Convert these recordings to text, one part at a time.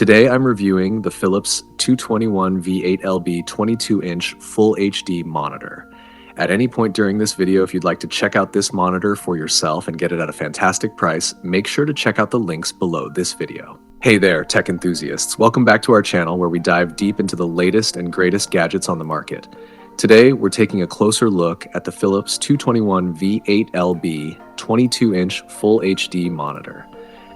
Today I'm reviewing the Philips 221 V8LB 22-inch Full HD monitor. At any point during this video, if you'd like to check out this monitor for yourself and get it at a fantastic price, make sure to check out the links below this video. Hey there, tech enthusiasts. Welcome back to our channel where we dive deep into the latest and greatest gadgets on the market. Today, we're taking a closer look at the Philips 221 V8LB 22-inch Full HD monitor.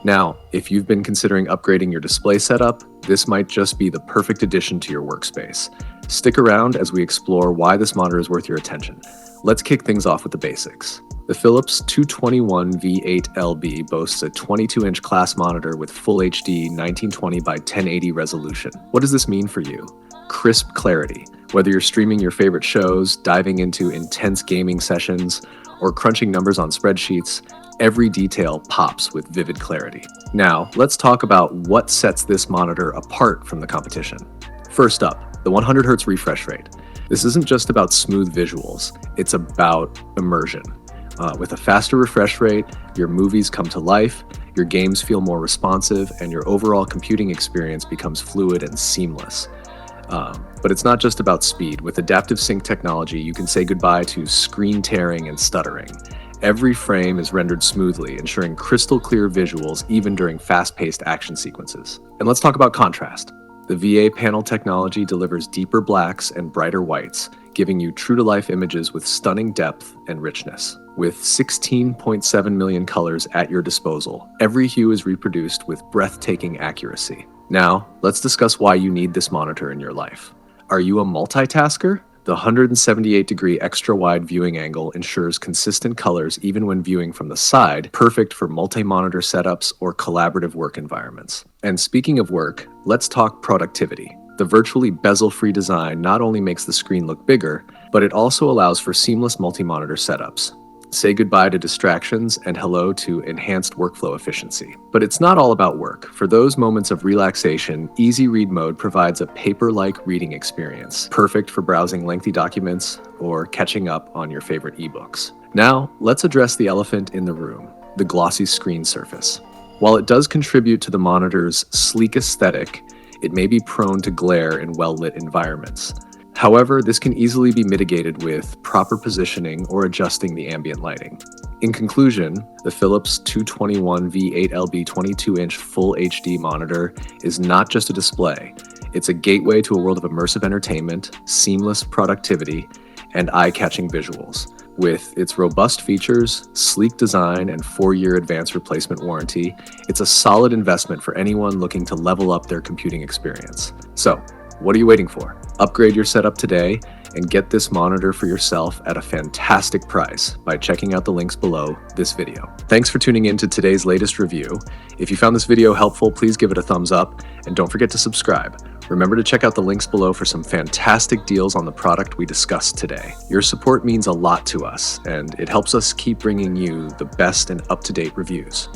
Now, if you've been considering upgrading your display setup, this might just be the perfect addition to your workspace. Stick around as we explore why this monitor is worth your attention. Let's kick things off with the basics. The Philips 221 V8LB boasts a 22-inch class monitor with Full HD 1920 by 1080 resolution. What does this mean for you? Crisp clarity. Whether you're streaming your favorite shows, diving into intense gaming sessions, or crunching numbers on spreadsheets, every detail pops with vivid clarity. Now, let's talk about what sets this monitor apart from the competition. First up, the 100 Hz refresh rate. This isn't just about smooth visuals, it's about immersion. With a faster refresh rate, your movies come to life, your games feel more responsive, and your overall computing experience becomes fluid and seamless. But it's not just about speed. With adaptive sync technology, you can say goodbye to screen tearing and stuttering. Every frame is rendered smoothly, ensuring crystal clear visuals even during fast-paced action sequences. And let's talk about contrast. The VA panel technology delivers deeper blacks and brighter whites, giving you true-to-life images with stunning depth and richness. With 16.7 million colors at your disposal, every hue is reproduced with breathtaking accuracy. Now, let's discuss why you need this monitor in your life. Are you a multitasker? The 178-degree extra-wide viewing angle ensures consistent colors even when viewing from the side, perfect for multi-monitor setups or collaborative work environments. And speaking of work, let's talk productivity. The virtually bezel-free design not only makes the screen look bigger, but it also allows for seamless multi-monitor setups. Say goodbye to distractions and hello to enhanced workflow efficiency. But it's not all about work. For those moments of relaxation, Easy Read mode provides a paper-like reading experience, perfect for browsing lengthy documents or catching up on your favorite ebooks. Now, let's address the elephant in the room, the glossy screen surface. While it does contribute to the monitor's sleek aesthetic, it may be prone to glare in well-lit environments. However, this can easily be mitigated with proper positioning or adjusting the ambient lighting. In conclusion, the Philips 221 V8LB 22-inch Full HD monitor is not just a display. It's a gateway to a world of immersive entertainment, seamless productivity, and eye-catching visuals. With its robust features, sleek design, and 4-year advanced replacement warranty, it's a solid investment for anyone looking to level up their computing experience. So, what are you waiting for? Upgrade your setup today and get this monitor for yourself at a fantastic price by checking out the links below this video. Thanks for tuning in to today's latest review. If you found this video helpful, please give it a thumbs up and don't forget to subscribe. Remember to check out the links below for some fantastic deals on the product we discussed today. Your support means a lot to us and it helps us keep bringing you the best and up-to-date reviews.